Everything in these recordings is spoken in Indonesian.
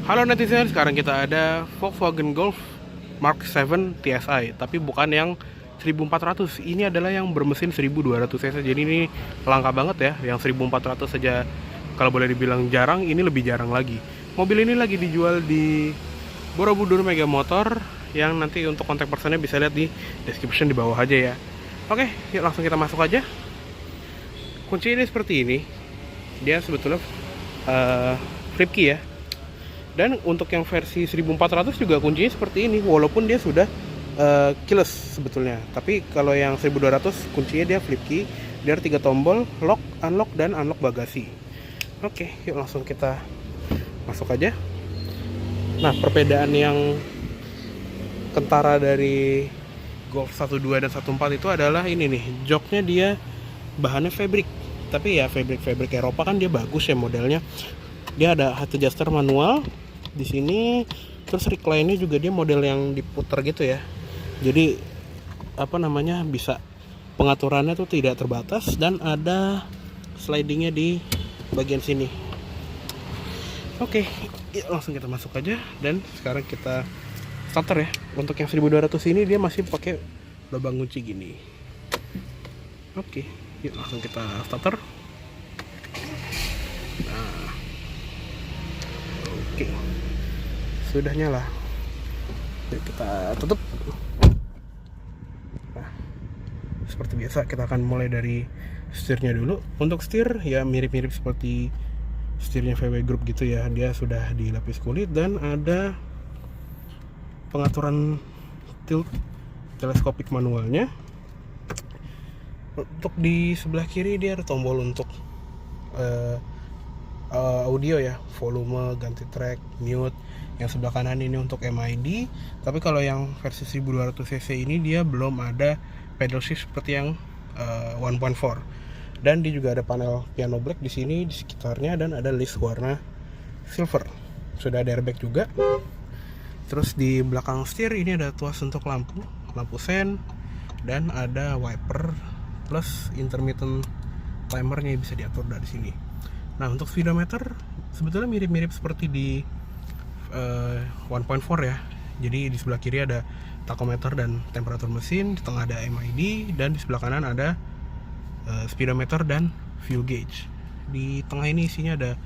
Halo netizen, sekarang kita ada Volkswagen Golf Mark 7 TSI, tapi bukan yang 1400. Ini adalah yang bermesin 1200 cc. Jadi ini langka banget ya, yang 1400 saja kalau boleh dibilang jarang, ini lebih jarang lagi. Mobil ini lagi dijual di Borobudur Mega Motor, yang nanti untuk kontak personnya bisa lihat di description di bawah aja ya. Oke, yuk langsung kita masuk aja. Kunci ini seperti ini. Dia sebetulnya flip key ya. Dan untuk yang versi 1400 juga kuncinya seperti ini, walaupun dia sudah keyless sebetulnya. Tapi kalau yang 1200 kuncinya dia flip key, dia ada 3 tombol, lock, dan unlock bagasi. Oke, yuk langsung kita masuk aja. Nah, perbedaan yang kentara dari Golf 12 dan 14 itu adalah ini nih, joknya dia bahannya fabric. Tapi ya fabric Eropa kan dia bagus ya modelnya. Dia ada head adjuster manual di sini, terus recline-nya juga dia model yang diputar gitu ya. Jadi bisa pengaturannya tuh tidak terbatas, dan ada slidingnya di bagian sini. Oke, yuk langsung kita masuk aja, dan sekarang kita starter ya. Untuk yang 1200 ini dia masih pakai lubang kunci gini. Oke, yuk langsung kita starter. Nah, oke, sudah nyala. Yuk kita tutup. Nah, seperti biasa kita akan mulai dari setirnya dulu. Untuk setir ya mirip-mirip seperti setirnya VW Group gitu ya. Dia sudah dilapis kulit dan ada pengaturan tilt teleskopik manualnya. Untuk di sebelah kiri dia ada tombol untuk audio ya, volume, ganti track, mute. Yang sebelah kanan ini untuk MID. Tapi kalau yang versi 1200 cc ini dia belum ada pedal shift seperti yang 1.4. Dan dia juga ada panel piano black di sini di sekitarnya, dan ada list warna silver. Sudah ada airbag juga. Terus di belakang setir ini ada tuas untuk lampu sen, dan ada wiper plus intermittent timernya bisa diatur dari sini. Nah, untuk speedometer sebetulnya mirip-mirip seperti di 1.4 ya. Jadi di sebelah kiri ada tachometer dan temperatur mesin, di tengah ada MID, dan di sebelah kanan ada speedometer dan fuel gauge. Di tengah ini isinya ada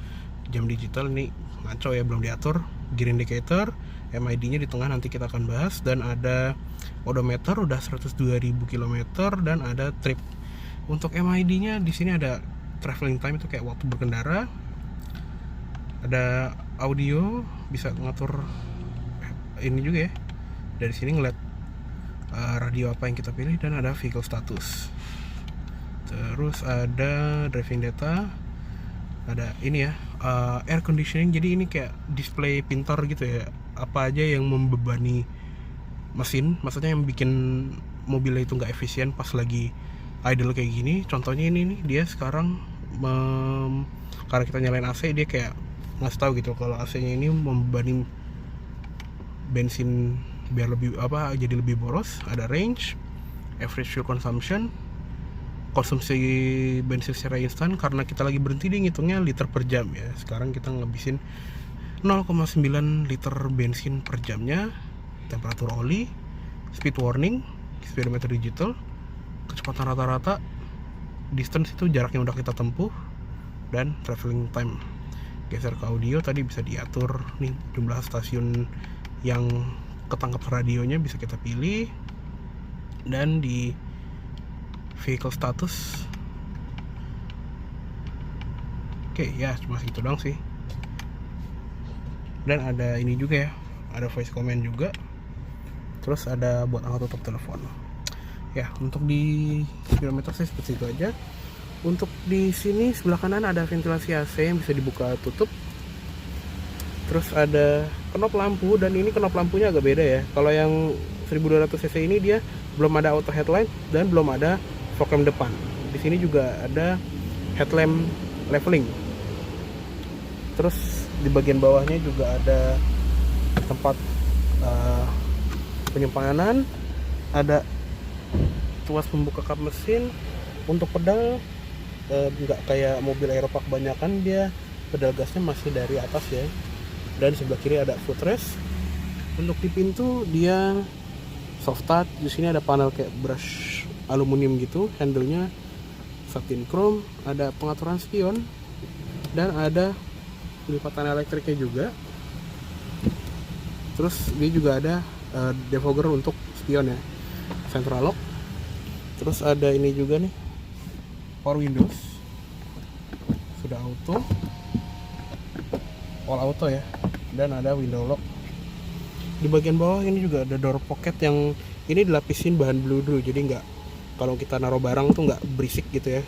jam digital, ini ngaco ya, belum diatur. Gear indicator, MID-nya di tengah nanti kita akan bahas, dan ada odometer udah 102.000 km, dan ada trip. Untuk MID-nya di sini ada traveling time, itu kayak waktu berkendara. Ada audio, bisa ngatur ini juga ya. Dari sini ngeliat radio apa yang kita pilih, dan ada vehicle status. Terus ada driving data, ada ini ya, air conditioning. Jadi ini kayak display pintar gitu ya, apa aja yang membebani mesin, maksudnya yang bikin mobilnya itu nggak efisien pas lagi idle kayak gini. Contohnya ini nih, dia sekarang karena kita nyalain AC, dia kayak ngasih tahu gitu kalau AC-nya ini membebani bensin biar lebih jadi lebih boros. Ada range, average fuel consumption, konsumsi bensin secara instan, karena kita lagi berhenti dia ngitungnya liter per jam ya. Sekarang kita ngabisin 0,9 liter bensin per jamnya. Temperatur oli, speed warning, speedometer digital, kecepatan rata-rata, distance itu jarak yang udah kita tempuh, dan traveling time. Geser ke audio, tadi bisa diatur nih jumlah stasiun yang ketangkap radionya bisa kita pilih. Dan di vehicle status, oke ya, cuma segitu doang sih. Dan ada ini juga ya, ada voice command juga. Terus ada buat angkat tutup telepon. Ya, untuk di speedometer sih seperti itu aja. Untuk di sini sebelah kanan ada ventilasi AC yang bisa dibuka tutup. Terus ada knop lampu, dan ini knop lampunya agak beda ya. Kalau yang 1200 cc ini dia belum ada auto headlight dan belum ada fog lamp depan. Di sini juga ada headlamp leveling. Terus di bagian bawahnya juga ada tempat penyimpanan, ada tuas pembuka kap mesin. Untuk pedal nggak kayak mobil Eropa kebanyakan, dia pedal gasnya masih dari atas ya. dan sebelah kiri ada footrest. Untuk di pintu dia soft touch. Di sini ada panel kayak brush aluminium gitu, handle-nya satin chrome, ada pengaturan spion dan ada lipatan elektriknya juga. Terus dia juga ada defogger untuk spion ya, central lock. Terus ada ini juga nih, power windows, sudah auto, all auto ya, dan ada window lock. Di bagian bawah ini juga ada door pocket yang ini dilapisin bahan blue dulu, jadi nggak, kalau kita naruh barang tuh nggak berisik gitu ya.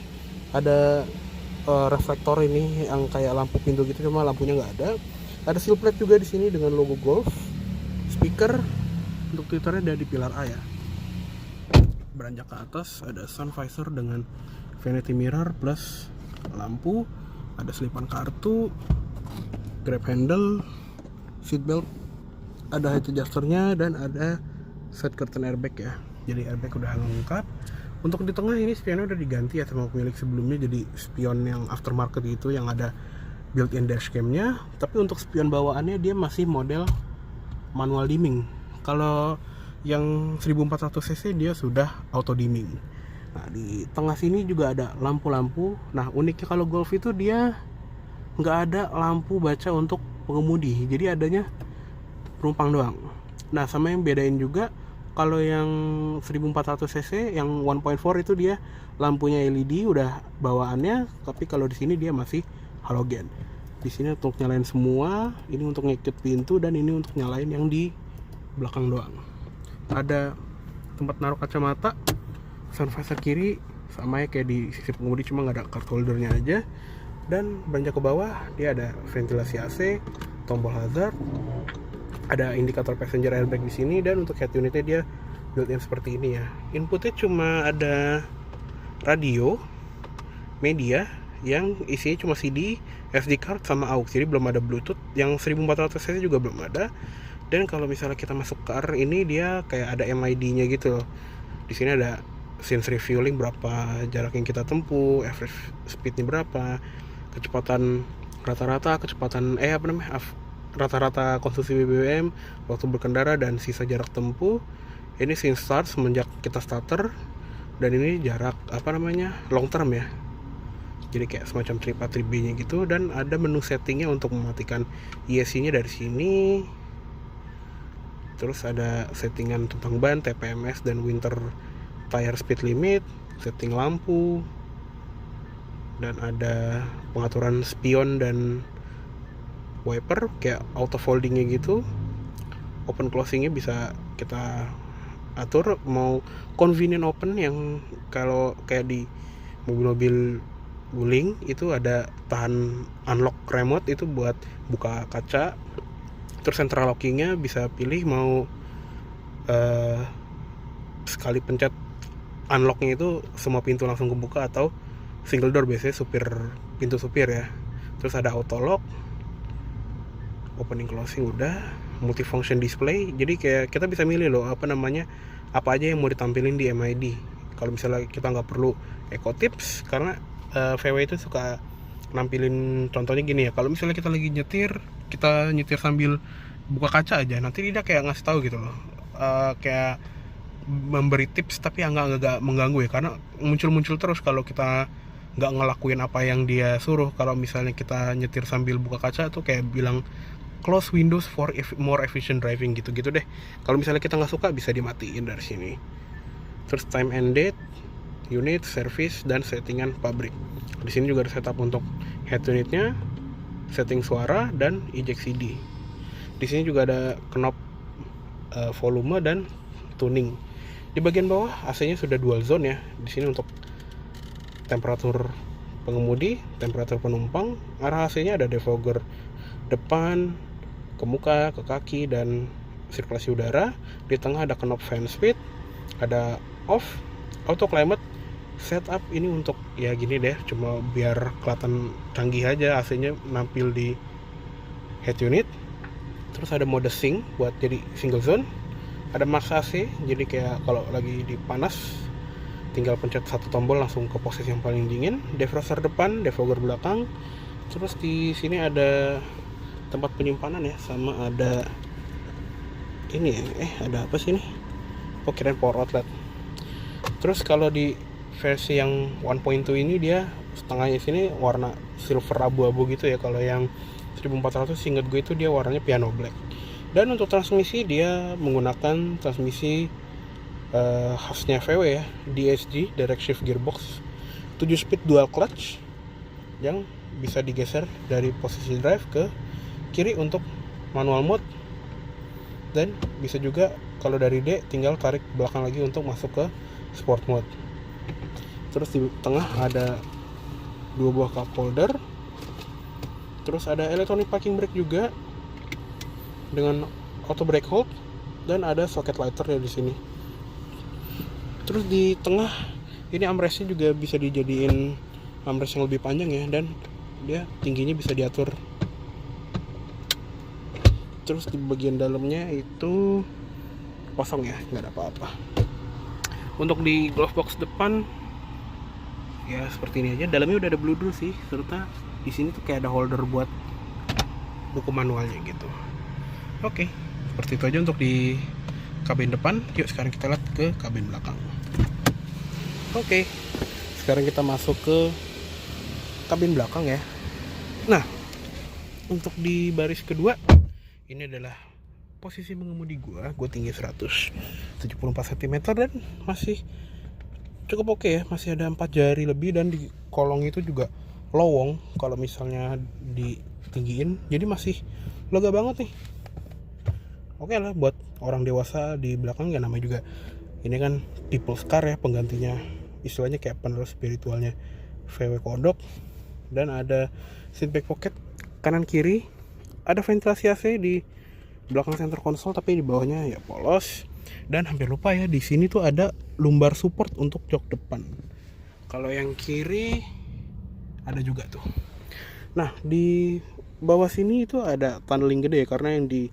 Ada reflektor ini yang kayak lampu pintu gitu, cuma lampunya nggak ada. Ada seal plate juga di sini dengan logo Golf. Speaker untuk twitternya ada di pilar A ya. Beranjak ke atas ada sun visor dengan vanity mirror plus lampu, ada selipan kartu, grab handle, seat belt, ada height adjusternya, dan ada side curtain airbag ya. Jadi airbag udah lengkap. Untuk di tengah ini spionnya udah diganti ya sama pemilik sebelumnya, jadi spion yang aftermarket itu yang ada built-in dashcam-nya. Tapi untuk spion bawaannya dia masih model manual dimming. Kalau yang 1400 cc dia sudah auto dimming. Nah, di tengah sini juga ada lampu-lampu. Nah, uniknya kalau Golf itu dia nggak ada lampu baca untuk pengemudi, jadi adanya penumpang doang. Nah, sama yang bedain juga, kalau yang 1400 cc yang 1.4 itu dia lampunya LED udah bawaannya, tapi kalau di sini dia masih halogen. Di sini untuk nyalain semua, ini untuk ngikut pintu, dan ini untuk nyalain yang di belakang doang. Ada tempat naruh kacamata, sun visor kiri sama ya kayak di sisi pengemudi, cuma nggak ada card holdernya aja. Dan beranjak ke bawah dia ada ventilasi AC, tombol hazard, ada indikator passenger airbag di sini, dan untuk head unitnya dia built-in seperti ini ya. Inputnya cuma ada radio, media yang isinya cuma CD, SD card sama aux, jadi belum ada Bluetooth. Yang 1400 cc juga belum ada. Dan kalau misalnya kita masuk ke car ini dia kayak ada MID-nya gitu loh. Di sini ada sense refueling, berapa jarak yang kita tempuh, average speed-nya berapa, kecepatan rata-rata, rata-rata konsumsi BBM waktu berkendara, dan sisa jarak tempuh. Ini since start semenjak kita starter, dan ini jarak long term ya. Jadi kayak semacam trip A trip B nya gitu. Dan ada menu settingnya untuk mematikan ESC nya dari sini. Terus ada settingan tentang ban, TPMS, dan winter tire speed limit, setting lampu, dan ada pengaturan spion dan wiper kayak auto foldingnya gitu. Open closingnya bisa kita atur, mau convenient open yang kalau kayak di mobil-mobil Wuling itu ada tahan unlock remote itu buat buka kaca. Terus central lockingnya bisa pilih mau sekali pencet unlocknya itu semua pintu langsung kebuka, atau single door, biasanya pintu supir ya. Terus ada auto lock, opening closing udah, multifunction display, jadi kayak kita bisa milih loh apa aja yang mau ditampilin di MID. Kalau misalnya kita nggak perlu eco tips, karena VW itu suka nampilin contohnya gini ya, kalau misalnya kita lagi nyetir sambil buka kaca aja, nanti dia kayak ngasih tahu gitu loh, kayak memberi tips tapi nggak mengganggu ya, karena muncul terus kalau kita nggak ngelakuin apa yang dia suruh. Kalau misalnya kita nyetir sambil buka kaca tuh kayak bilang close windows for more efficient driving gitu deh. Kalau misalnya kita nggak suka bisa dimatiin dari sini. Terus time and date, unit, service, dan settingan pabrik. Di sini juga ada setup untuk head unitnya, setting suara, dan eject CD. Di sini juga ada knob volume dan tuning. Di bagian bawah AC-nya sudah dual zone ya. Di sini untuk temperatur pengemudi, temperatur penumpang. Arah AC-nya ada defogger depan, ke muka, ke kaki, dan sirkulasi udara. Di tengah ada knob fan speed, ada off, auto climate, setup ini untuk ya gini deh, cuma biar kelihatan canggih aja, AC-nya nampil di head unit. Terus ada mode sync buat jadi single zone. Ada max AC, jadi kayak kalau lagi dipanas tinggal pencet satu tombol langsung ke posisi yang paling dingin. Defroster depan, defogger belakang. Terus di sini ada tempat penyimpanan ya, sama ada ini ya, ada apa sih ini? Oh, kirain power outlet. Terus kalau di versi yang 1.2 ini dia setengahnya sini warna silver abu-abu gitu ya. Kalau yang 1400 inget gue itu dia warnanya piano black. Dan untuk transmisi dia menggunakan transmisi khasnya VW ya, DSG, Direct Shift Gearbox, 7 speed dual clutch yang bisa digeser dari posisi drive ke kiri untuk manual mode, dan bisa juga kalau dari D tinggal tarik belakang lagi untuk masuk ke sport mode. Terus di tengah ada 2 buah cup holder. Terus ada electronic parking brake juga dengan auto brake hold, dan ada socket lighternya di sini. Terus di tengah ini armrestnya juga bisa dijadiin armrest yang lebih panjang ya, dan dia tingginya bisa diatur. Terus di bagian dalamnya itu kosong ya, nggak ada apa-apa. Untuk di glove box depan ya seperti ini aja. Dalamnya udah ada bludru sih, serta di sini tuh kayak ada holder buat buku manualnya gitu. Oke, seperti itu aja untuk di kabin depan. Yuk sekarang kita lihat ke kabin belakang. Oke, sekarang kita masuk ke kabin belakang ya. Nah, untuk di baris kedua ini adalah posisi mengemudi gue tinggi 174 cm dan masih cukup oke ya, masih ada 4 jari lebih, dan di kolong itu juga lowong kalau misalnya ditinggiin, jadi masih lega banget nih. Oke lah buat orang dewasa di belakang ya, namanya juga ini kan people's car ya, penggantinya istilahnya kayak penerus spiritualnya VW Kodok. Dan ada seat back pocket kanan kiri, ada ventilasi AC di belakang center console tapi di bawahnya ya polos. Dan hampir lupa ya, di sini tuh ada lumbar support untuk jok depan. Kalau yang kiri ada juga tuh. Nah, di bawah sini itu ada tunneling gede ya, karena yang di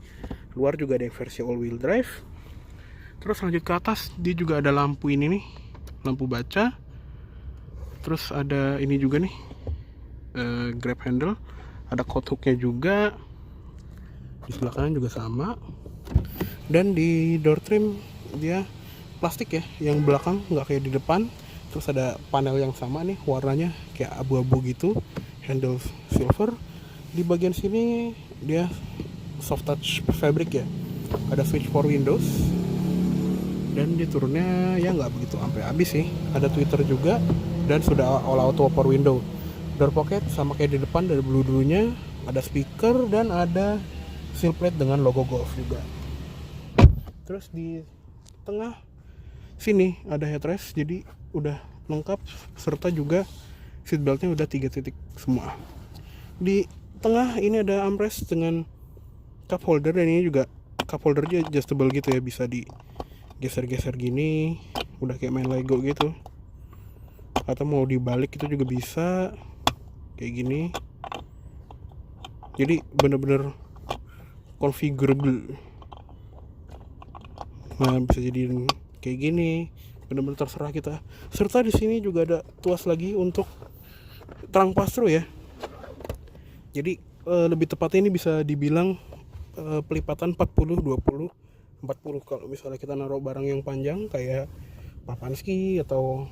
luar juga ada yang versi all wheel drive. Terus lanjut ke atas, dia juga ada lampu ini nih, lampu baca. Terus ada ini juga nih, grab handle, ada coat hooknya juga. Di sebelah kanan juga sama. Dan di door trim dia plastik ya, yang belakang nggak kayak di depan. Terus ada panel yang sama nih, warnanya kayak abu-abu gitu, handle silver. Di bagian sini dia soft touch fabric ya, ada switch for windows, dan dia turunnya ya nggak begitu sampai habis sih. Ada tweeter juga, dan sudah all auto power window. Door pocket sama kayak di depan, dari bludrunya, ada speaker, dan ada seal plate dengan logo Golf juga. Terus di tengah sini ada headrest, jadi udah lengkap, serta juga seatbeltnya udah 3 titik semua. Di tengah ini ada armrest dengan cup holder, dan ini juga cup holdernya adjustable gitu ya, bisa digeser-geser gini, udah kayak main Lego gitu. Atau mau dibalik itu juga bisa kayak gini. Jadi bener-bener configurable. Nah, bisa jadi kayak gini, bener-bener terserah kita. Serta di sini juga ada tuas lagi untuk terang pass-through ya. Jadi lebih tepatnya ini bisa dibilang pelipatan 40-20 40. Kalau misalnya kita naruh barang yang panjang kayak papan ski atau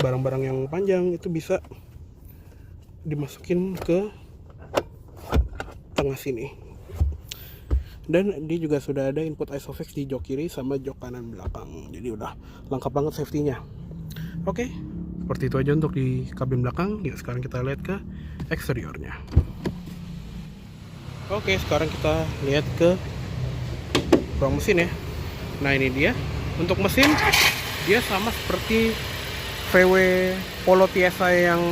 barang-barang yang panjang, itu bisa dimasukin ke tengah sini. Dan dia juga sudah ada input ISOFIX di jok kiri sama jok kanan belakang, jadi udah lengkap banget safety-nya. Oke, seperti itu aja untuk di kabin belakang. Yuk sekarang kita lihat ke eksteriornya. Oke, sekarang kita lihat ke ruang mesin ya. Nah, ini dia. Untuk mesin dia sama seperti VW Polo TSI yang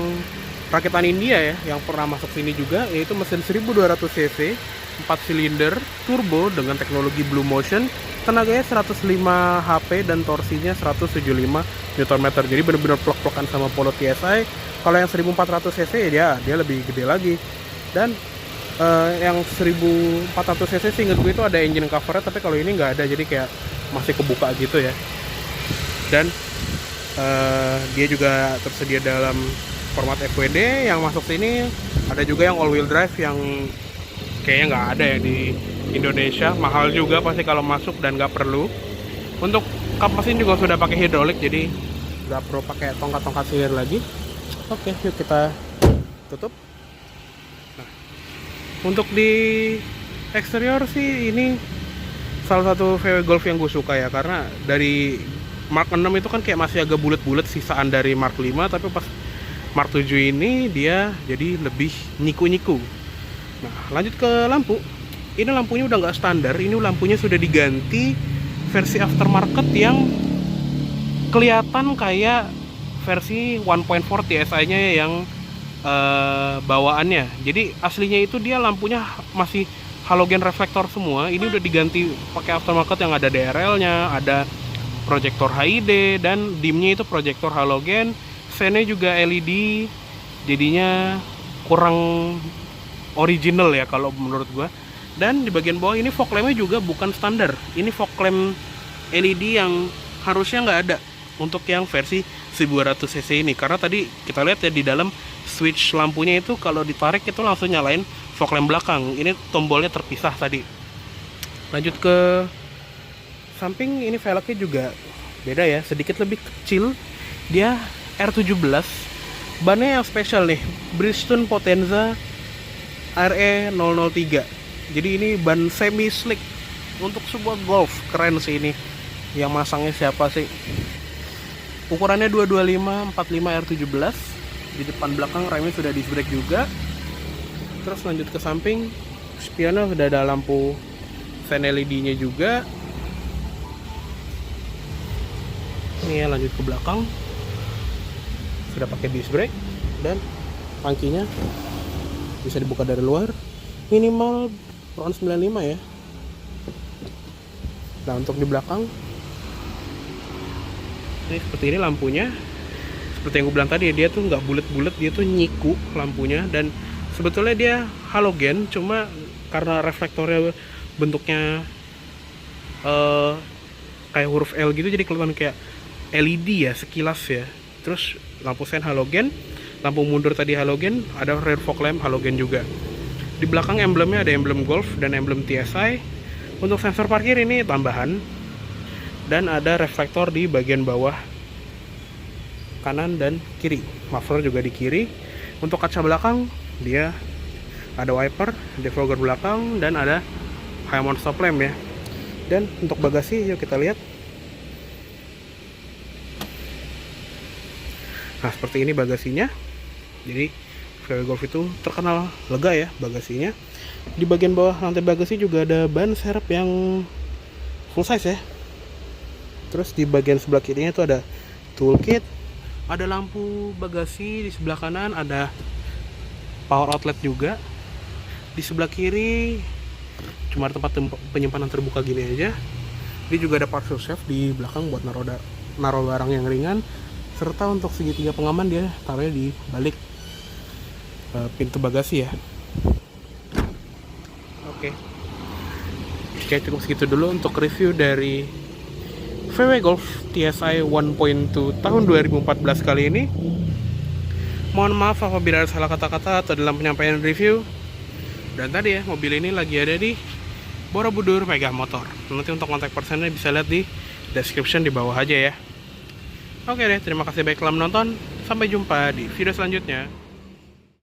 rakitan India ya, yang pernah masuk sini juga, yaitu mesin 1200 cc, 4 silinder turbo dengan teknologi Blue Motion, tenaganya 105 HP dan torsinya 175 Nm. Jadi benar-benar plek-plekan sama Polo TSI. Kalau yang 1400 cc ya dia lebih gede lagi. Dan yang 1400 cc seinget gue itu ada engine covernya, tapi kalau ini nggak ada, jadi kayak masih kebuka gitu ya. Dan dia juga tersedia dalam format FWD yang masuk sini. Ada juga yang all wheel drive yang kayaknya nggak ada ya di Indonesia. Mahal juga pasti kalau masuk dan nggak perlu. Untuk kap mesin juga sudah pakai hidrolik, jadi nggak perlu pakai tongkat-tongkat sihir lagi. Oke, yuk kita tutup. Nah, untuk di eksterior sih ini salah satu VW Golf yang gue suka ya, karena dari Mark 6 itu kan kayak masih agak bulat-bulat sisaan dari Mark 5, tapi pas Mark 7 ini dia jadi lebih nyiku-nyiku. Nah, lanjut ke lampu. Ini lampunya udah nggak standar, ini lampunya sudah diganti versi aftermarket yang kelihatan kayak versi 1.4 TSI-nya yang bawaannya. Jadi aslinya itu dia lampunya masih halogen reflektor semua. Ini udah diganti pakai aftermarket yang ada DRL-nya, ada proyektor HID, dan dimnya itu proyektor halogen. Sennya juga LED, jadinya kurang original ya kalau menurut gua. Dan di bagian bawah ini fog lamp-nya juga bukan standar. Ini fog lamp LED yang harusnya nggak ada untuk yang versi 1200 cc ini, karena tadi kita lihat ya di dalam switch lampunya itu kalau ditarik itu langsung nyalain fog lamp belakang. Ini tombolnya terpisah tadi. Lanjut ke samping, ini velgnya juga beda ya, sedikit lebih kecil. Dia R17, bannya yang spesial nih, Bridgestone Potenza RE003. Jadi ini ban semi slick untuk sebuah Golf, keren sih ini. Yang masangnya siapa sih? Ukurannya 225 45 R17. Di depan belakang remnya sudah disc brake juga. Terus lanjut ke samping, spionnya sudah ada lampu fan LED-nya juga. Ini ya, lanjut ke belakang, sudah pakai disc brake, dan tangkinya bisa dibuka dari luar, minimal tahun 95 ya. Nah, untuk di belakang ini seperti ini lampunya. Seperti yang gue bilang tadi, dia tuh nggak bulat-bulat, dia tuh nyiku lampunya. Dan sebetulnya dia halogen, cuma karena reflektornya bentuknya kayak huruf L gitu, jadi kelihatan kayak LED ya sekilas ya. Terus lampu sen halogen, lampu mundur tadi halogen, ada rear fog lamp halogen juga. Di belakang emblemnya ada emblem Golf dan emblem TSI. Untuk sensor parkir ini tambahan, dan ada reflektor di bagian bawah kanan dan kiri. Muffler juga di kiri. Untuk kaca belakang dia ada wiper, defogger belakang, dan ada high mount stop lamp ya. Dan untuk bagasi yuk kita lihat. Nah, seperti ini bagasinya. Jadi VW Golf itu terkenal lega ya bagasinya. Di bagian bawah lantai bagasi juga ada ban serep yang full size ya. Terus di bagian sebelah kirinya itu ada toolkit, ada lampu bagasi. Di sebelah kanan ada power outlet juga. Di sebelah kiri cuma tempat penyimpanan terbuka gini aja. Ini juga ada parcel safe di belakang buat naruh barang yang ringan. Serta untuk segitiga pengaman dia taruhnya di balik pintu bagasi ya. Oke, cukup segitu dulu untuk review dari VW Golf TSI 1.2 tahun 2014 kali ini. Mohon maaf apabila ada salah kata-kata atau dalam penyampaian review. Dan tadi ya, mobil ini lagi ada di Borobudur Megah Motor. Nanti untuk kontak personnya bisa lihat di description di bawah aja ya. Oke deh, terima kasih baik telah menonton. Sampai jumpa di video selanjutnya.